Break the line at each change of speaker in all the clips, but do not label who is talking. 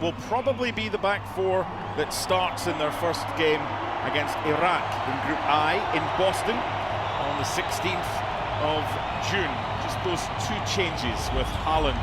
Will probably be the back four that starts in their first game against Iraq in Group I in Boston on the 16th of June. Just those two changes with Haaland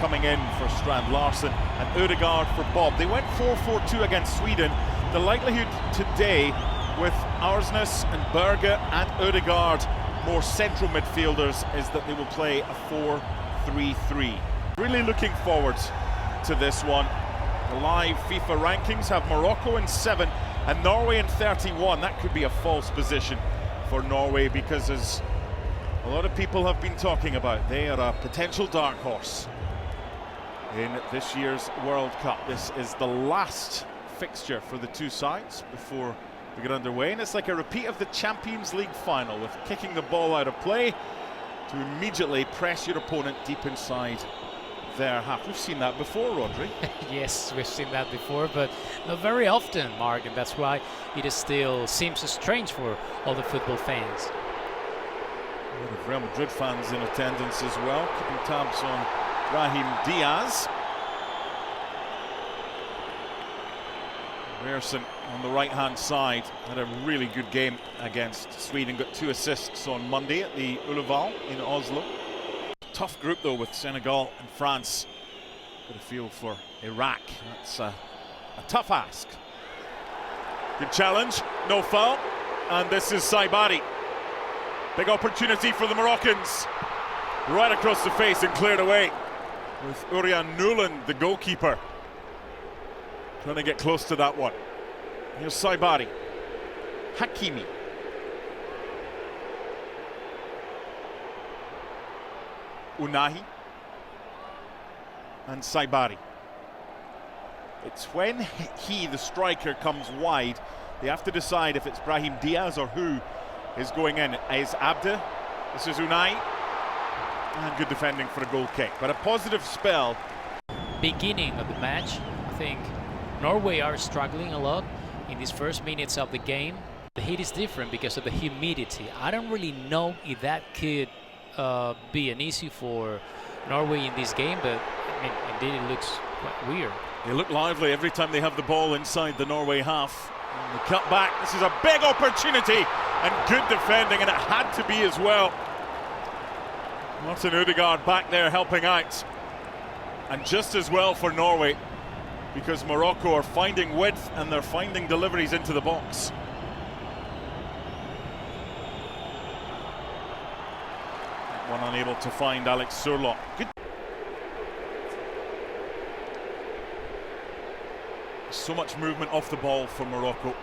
coming in for Strand Larsen and Ødegaard for Bob. They went 4-4-2 against Sweden. The likelihood today with Arsnes and Berge and Ødegaard, more central midfielders, is that they will play a 4-3-3. Really looking forward to this one. The live FIFA rankings have Morocco in 7 and Norway in 31. That could be a false position for Norway because, as a lot of people have been talking about, they are a potential dark horse in this year's World Cup. This is the last fixture for the two sides before we get underway, and it's like a repeat of the Champions League final, with kicking the ball out of play to immediately press your opponent deep inside their half. We've seen that before, Rodri.
Yes, we've seen that before, but not very often, Mark, and that's why it is still seems so strange for all the football fans.
A lot of Real Madrid fans in attendance as well, keeping tabs on Brahim Diaz. Ryerson on the right-hand side had a really good game against Sweden, got 2 assists on Monday at the Ullevål in Oslo. Tough group though, with Senegal and France. Got a feel for Iraq. That's a tough ask. Good challenge, no foul, and this is Saibari. Big opportunity for the Moroccans. Right across the face and cleared away, with Urian Nuland, the goalkeeper, trying to get close to that one. Here's Saibari. Hakimi. Unahi. And Saibari. It's when he, the striker, comes wide, they have to decide if it's Brahim Diaz or who is going in. Is Abde? This is Unai. And good defending for a goal kick. But a positive spell.
Beginning of the match, I think Norway are struggling a lot in these first minutes of the game. The heat is different because of the humidity. I don't really know if that could be an issue for Norway in this game, but I mean, indeed it looks quite weird.
They look lively every time they have the ball inside the Norway half. And the cut back. This is a big opportunity and good defending, and it had to be as well. Martin Ødegaard back there helping out. And just as well for Norway, because Morocco are finding width and they're finding deliveries into the box. One unable to find Alex Surlot. Good. So much movement off the ball for Morocco.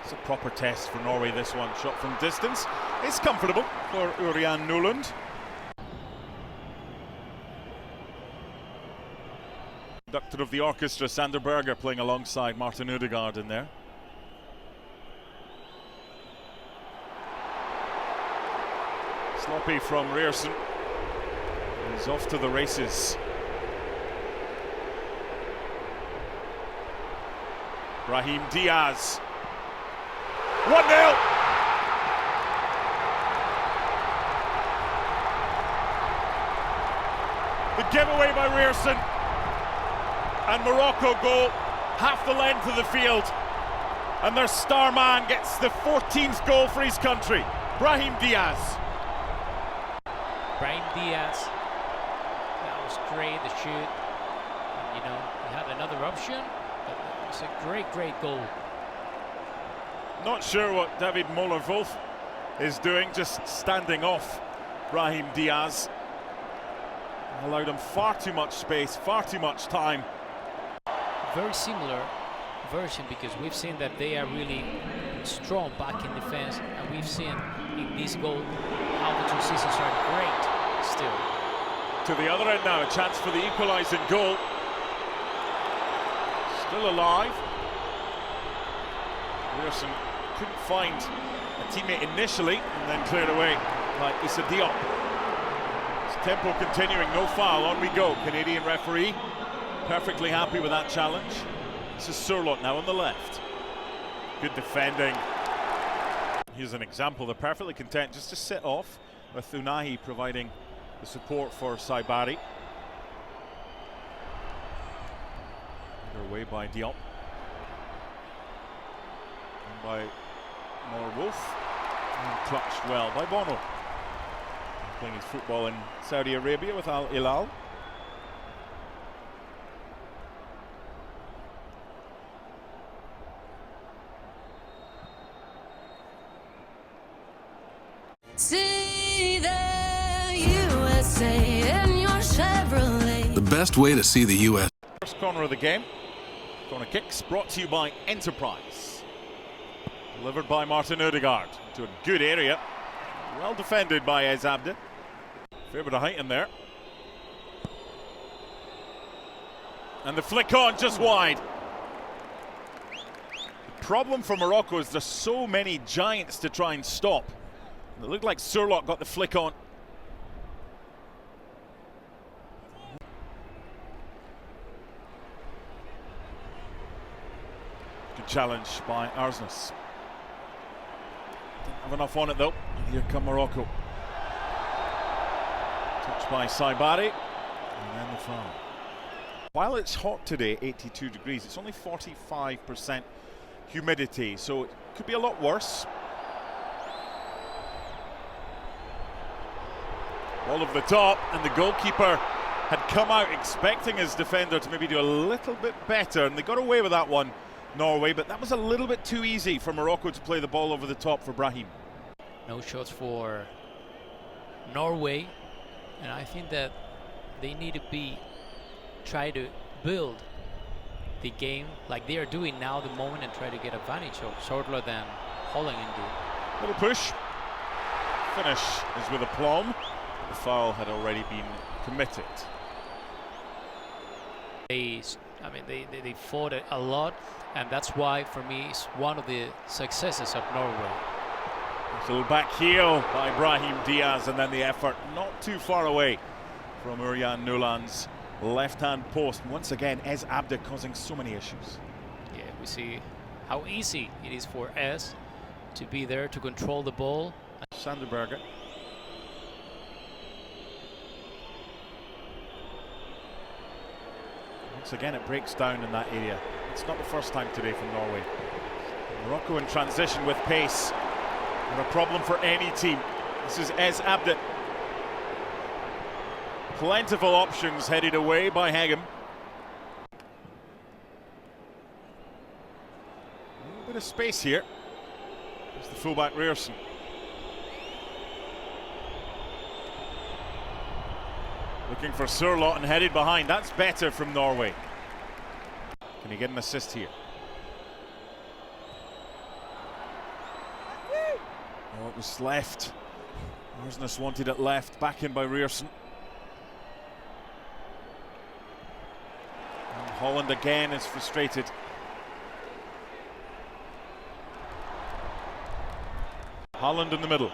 It's a proper test for Norway, this one. Shot from distance. It's comfortable for Urian Nuland. Conductor of the orchestra, Sander Berger, playing alongside Martin Ødegaard in there. Sloppy from Ryerson. He's off to the races. Brahim Diaz. 1-0! The giveaway by Ryerson. And Morocco go half the length of the field. And their star man gets the 14th goal for his country. Brahim Diaz.
Brahim Diaz, that was great, the shoot. And, you know, he had another option, but it's a great goal.
Not sure what David Moller-Wolf is doing, just standing off Brahim Diaz. Allowed him far too much space, far too much time.
Very similar version, because we've seen that they are really strong back in defense, and we've seen in this goal how the two seasons are great still.
To the other end now, a chance for the equalising goal. Still alive. Ryerson couldn't find a teammate initially and then cleared away by Issa Diop. Tempo continuing, no foul, on we go. Canadian referee perfectly happy with that challenge. This is Surlot now on the left. Good defending. Here's an example, they're perfectly content just to sit off, with Unahi providing the support for Saibari. away by Diop. And by Wolf. And clutched well by Bono. Playing his football in Saudi Arabia with Al Hilal.
See the USA in your Chevrolet.
The best way to see the U.S.
First corner of the game. Corner kicks brought to you by Enterprise. Delivered by Martin Odegaard into a good area. Well defended by Ez Abde. Fair bit of height in there. And the flick on just wide. The problem for Morocco is there's so many giants to try and stop. It looked like Surlock got the flick on. Good challenge by Arsnes. Didn't have enough on it though. Here come Morocco. Touched by Saibari. And then the foul. While it's hot today, 82 degrees, it's only 45% humidity, so it could be a lot worse. Ball over the top, and the goalkeeper had come out expecting his defender to maybe do a little bit better, and they got away with that one, Norway, but that was a little bit too easy for Morocco to play the ball over the top for Brahim.
No shots for Norway, and I think that they need to try to build the game like they are doing now the moment and try to get advantage of shorter than Holland and do.
Little push. Finish is with aplomb. The foul had already been committed.
They fought it a lot, and that's why for me it's one of the successes of Norway.
A little back heel by Brahim Diaz, and then the effort not too far away from Urian Nuland's left-hand post. And once again, Ez Abde causing so many issues.
Yeah, we see how easy it is for Ez to be there to control the ball.
Sanderberger. Once again, it breaks down in that area. It's not the first time today from Norway. Morocco in transition with pace. Not a problem for any team. This is Ez Abde. Plentiful options headed away by Hegem. A little bit of space here. There's the fullback Ryerson. Looking for Surlot and headed behind. That's better from Norway. Can he get an assist here? Oh, it was left. Arsnes wanted it left. Back in by Ryerson. And Holland again is frustrated. Holland in the middle.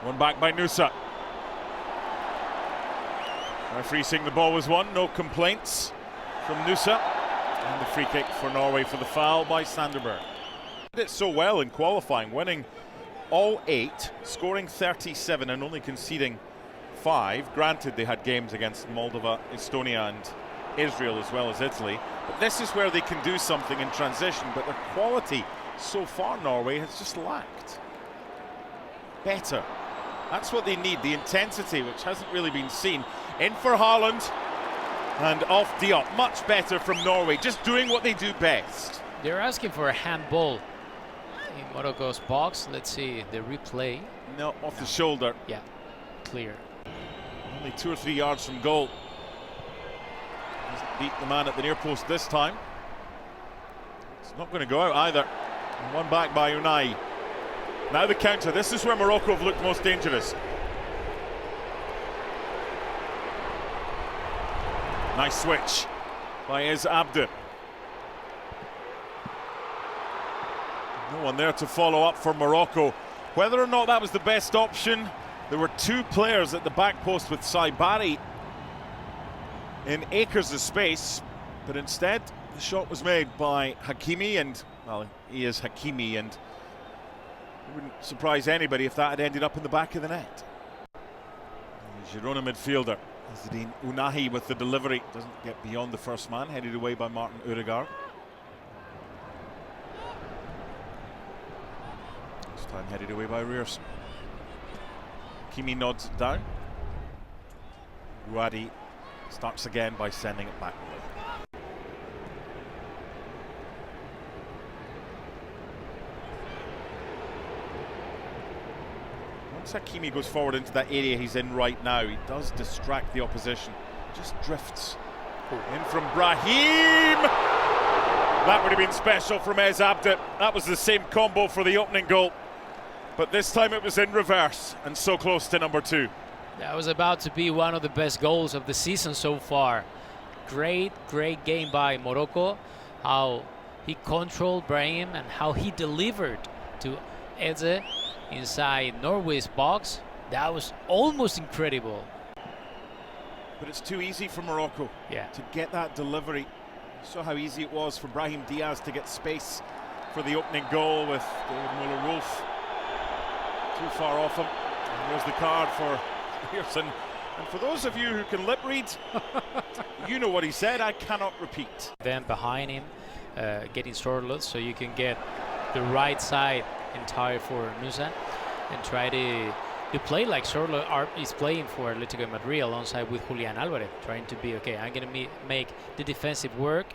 One back by Nusa. Referee saying the ball was won, no complaints from Nusa. And the free kick for Norway for the foul by Sanderberg. Did it so well in qualifying, winning all 8, scoring 37 and only conceding 5. Granted, they had games against Moldova, Estonia and Israel as well as Italy. But this is where they can do something in transition, but their quality so far, Norway, has just lacked. Better. That's what they need, the intensity, which hasn't really been seen. In for Haaland and off Diop. Much better from Norway, just doing what they do best.
They're asking for a handball in Morocco's box. Let's see the replay.
No, off the shoulder.
Yeah, clear.
Only 2 or 3 yards from goal. Doesn't beat the man at the near post this time. It's not going to go out either. And one back by Unai. Now the counter. This is where Morocco have looked most dangerous. Nice switch by Ez Abde. No one there to follow up for Morocco. Whether or not that was the best option, there were 2 players at the back post with Saibari in acres of space, but instead the shot was made by Hakimi, and well, he is Hakimi, and it wouldn't surprise anybody if that had ended up in the back of the net. Girona midfielder Izzadine Ounahi with the delivery. Doesn't get beyond the first man, headed away by Martin Ødegaard. This time headed away by Ryerson. Kimi nods it down. Ruadi starts again by sending it back. Once Hakimi goes forward into that area he's in right now, he does distract the opposition. Just drifts in from Brahim. That would have been special from Ez Abde. That was the same combo for the opening goal, but this time it was in reverse and so close to number 2.
That was about to be one of the best goals of the season so far. Great game by Morocco. How he controlled Brahim and how he delivered to Eze inside Norway's box. That was almost incredible.
But it's too easy for Morocco to get that delivery. You saw how easy it was for Brahim Diaz to get space for the opening goal with David Muller-Wolf too far off him. And there's the card for Pearson. And for those of you who can lip read, you know what he said, I cannot repeat.
Then behind him, getting Sorloth, so you can get the right side entire for Nusa and try to play like Sorloth is playing for Atletico Madrid alongside with Julian Alvarez, trying to be, okay, I'm going to make the defensive work,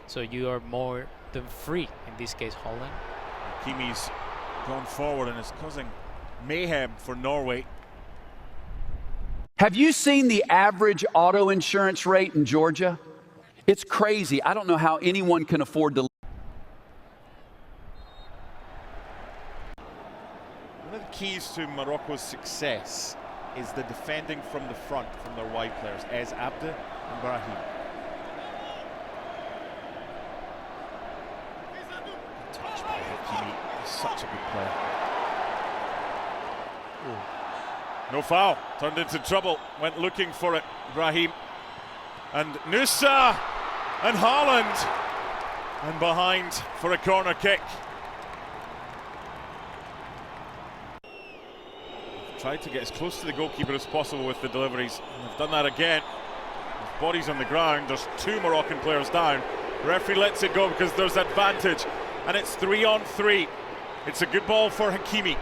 so you are more than free, in this case Holland.
Kimi's gone forward and is causing mayhem for Norway.
Have you seen the average auto insurance rate in Georgia? It's crazy. I don't know how anyone can afford to.
One of the keys to Morocco's success is the defending from the front from their wide players, Ez Abde and Brahim. Touch by Hakimi. He's such a good player. Ooh. No foul, turned into trouble, went looking for it, Brahim. And Nusa and Haaland, and behind for a corner kick. Tried to get as close to the goalkeeper as possible with the deliveries, and they've done that again. With bodies on the ground, there's 2 Moroccan players down. The referee lets it go because there's advantage, and it's 3-on-3. It's a good ball for Hakimi.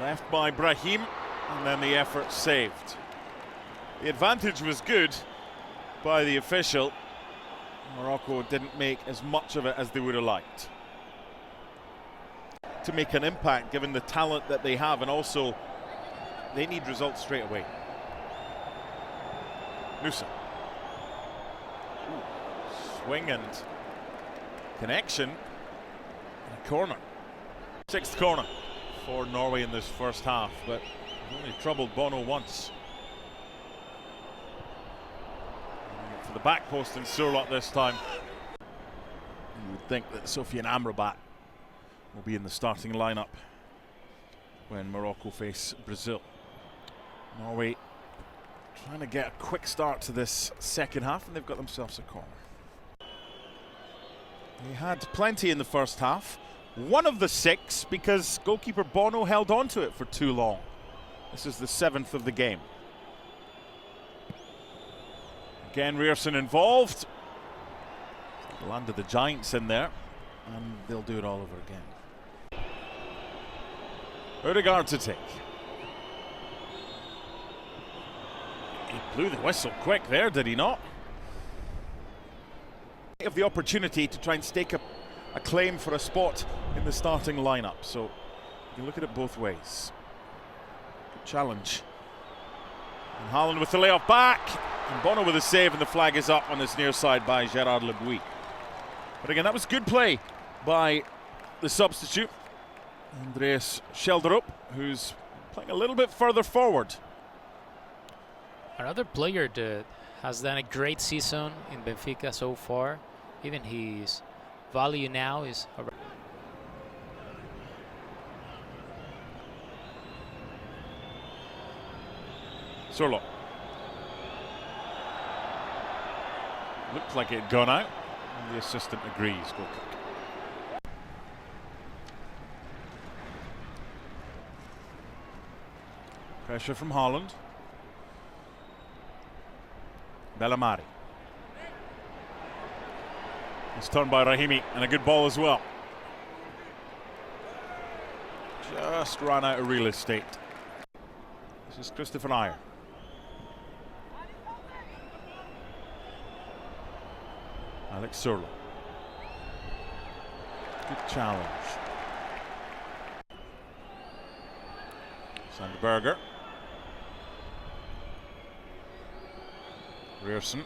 Left by Brahim, and then the effort saved. The advantage was good by the official. Morocco didn't make as much of it as they would have liked. To make an impact, given the talent that they have, and also they need results straight away. Nusa. Swing and connection. And a corner. 6th corner for Norway in this first half, but only troubled Bono once. For the back post and Sorloth this time. You would think that Sofiane Amrabat will be in the starting lineup when Morocco face Brazil. Norway trying to get a quick start to this second half, and they've got themselves a corner. They had plenty in the first half. One of the 6 because goalkeeper Bono held on to it for too long. This is the 7th of the game. Again, Ryerson involved. Landed the Giants in there, and they'll do it all over again. Ødegaard to take. He blew the whistle quick there, did he not? Of the opportunity to try and stake a claim for a spot in the starting lineup, so you can look at it both ways. Good challenge. And Haaland with the layoff back, and Bono with a save, and the flag is up on this near side by Gerard Lebuy. But again, that was good play by the substitute, Andreas Schelderup, who's playing a little bit further forward.
Another player that has done a great season in Benfica so far. Even his value now is around.
Sorloth. Looked like it had gone out, and the assistant agrees. Goal kick. Pressure from Holland. Bellamari. It's turned by Rahimi, and a good ball as well. Just ran out of real estate. This is Christopher Ayer. Alex Surlo. Good challenge. Sandberger. Rearson.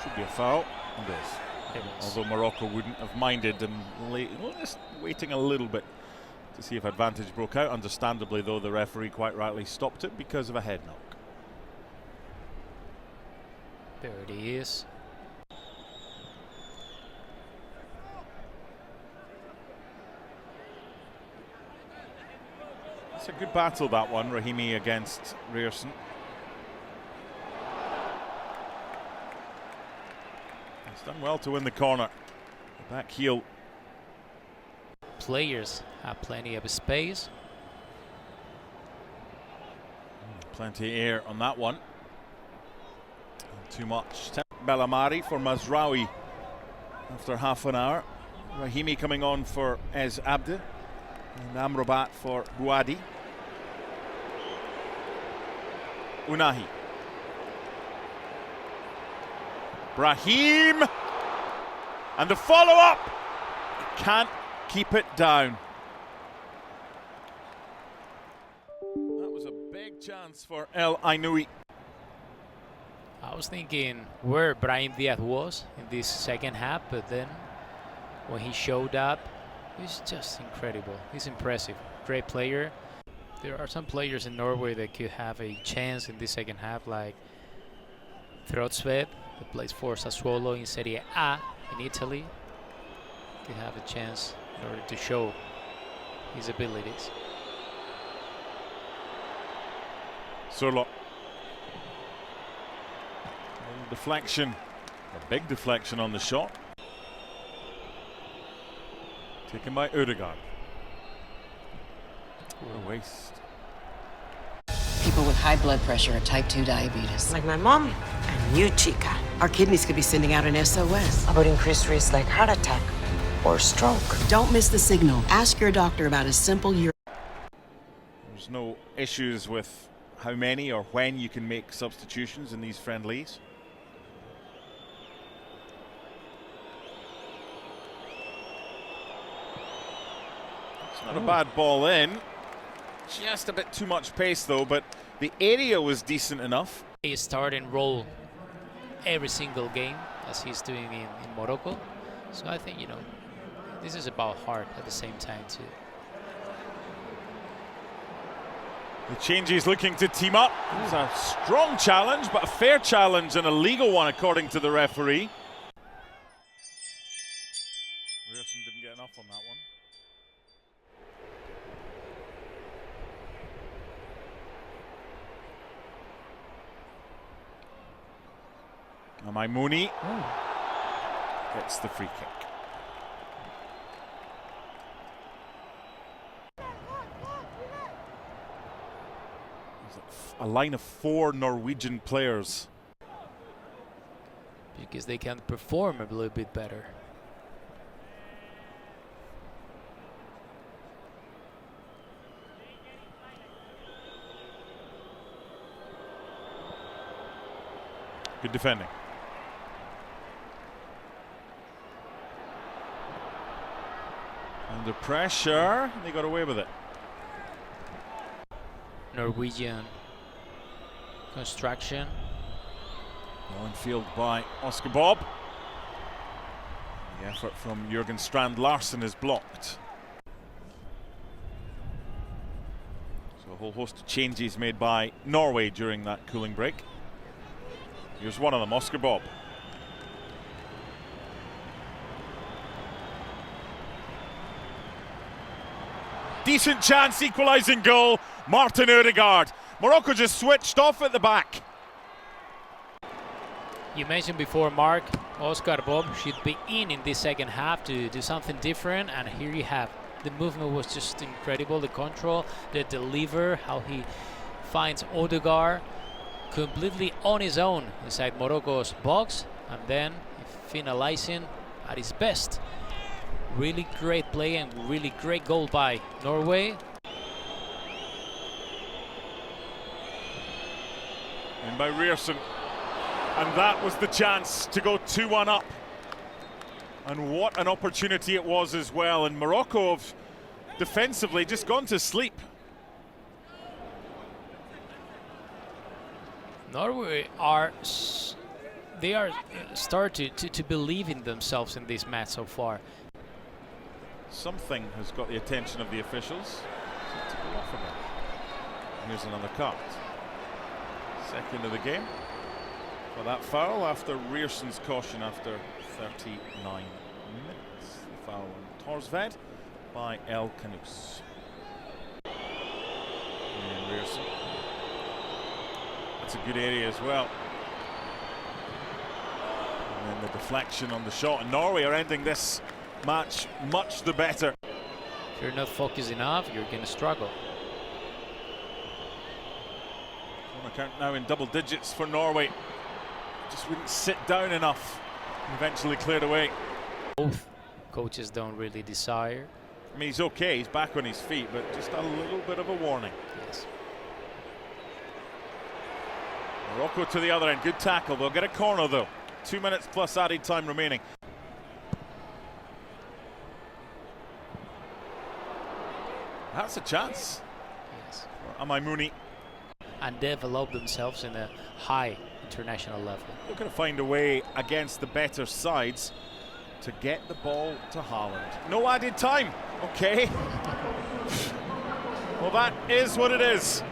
Should be a foul. It is. Although Morocco wouldn't have minded and just waiting a little bit to see if advantage broke out. Understandably, though, the referee quite rightly stopped it because of a head knock.
There it is.
It's a good battle, that one. Rahimi against Rearson. He's done well to win the corner. The back heel.
Players have plenty of space.
Plenty of air on that one. Not too much. Bellamari for Mazraoui after half an hour. Rahimi coming on for Ez Abde. And Amrabat for Bouadi. Unahi. Brahim. And the follow-up. Can't keep it down. That was a big chance for El Ainoui.
I was thinking where Brahim Diaz was in this second half, but then when he showed up, he's just incredible. He's impressive. Great player. There are some players in Norway that could have a chance in this second half, like Trotsved, that plays for Sassuolo in Serie A in Italy. Could have a chance in order to show his abilities.
Surlo. Deflection. A big deflection on the shot. Taken by Ødegaard. What a waste.
People with high blood pressure or type 2 diabetes.
Like my mom and you, Chica.
Our kidneys could be sending out an SOS.
About increased risk like heart attack or stroke.
Don't miss the signal. Ask your doctor about a simple urine.
There's no issues with how many or when you can make substitutions in these friendlies. It's not a bad ball in. Just a bit too much pace though, but the area was decent enough.
He start and roll every single game as he's doing in Morocco. So I think, you know, this is about heart at the same time too.
The changes looking to team up. It's a strong challenge, but a fair challenge and a legal one according to the referee. Rearson didn't get enough on that one. Maimouni gets the free kick. A line of 4 Norwegian players.
Because they can perform a little bit better.
Good defending. Under pressure, they got away with it.
Norwegian construction.
On field by Oscar Bob. The effort from Jürgen Strand Larsen is blocked. So a whole host of changes made by Norway during that cooling break. Here's one of them, Oscar Bob. Decent chance, equalising goal, Martin Ødegaard. Morocco just switched off at the back.
You mentioned before, Mark, Oscar Bob should be in this second half to do something different, and here you have The movement was just incredible. The control, the deliver, how he finds Odegaard completely on his own inside Morocco's box, and then finalizing at his best. Really great play and really great goal by Norway.
And by Ryerson. And that was the chance to go 2-1 up. And what an opportunity it was as well. And Morocco have defensively just gone to sleep.
Norway they are starting to believe in themselves in this match so far.
Something has got the attention of the officials. To go off again. Here's another cut. Second of the game for that foul after Rierson's caution after 39 minutes. The foul on Torsved by El Canus. And Rierson. That's a good area as well. And then the deflection on the shot. And Norway are ending this match much the better.
If you're not focused enough, you're going to struggle.
On account now in double digits for Norway. Just wouldn't sit down enough. Eventually cleared away.
Both coaches don't really desire.
I mean, he's okay, he's back on his feet, but just a little bit of a warning.
Yes.
Morocco to the other end, good tackle. They'll get a corner though. 2 minutes plus added time remaining. That's a chance.
Yes.
For Amaimouni.
And develop themselves in a high international level.
They're going to find a way against the better sides to get the ball to Haaland. No added time. Okay. Well, that is what it is.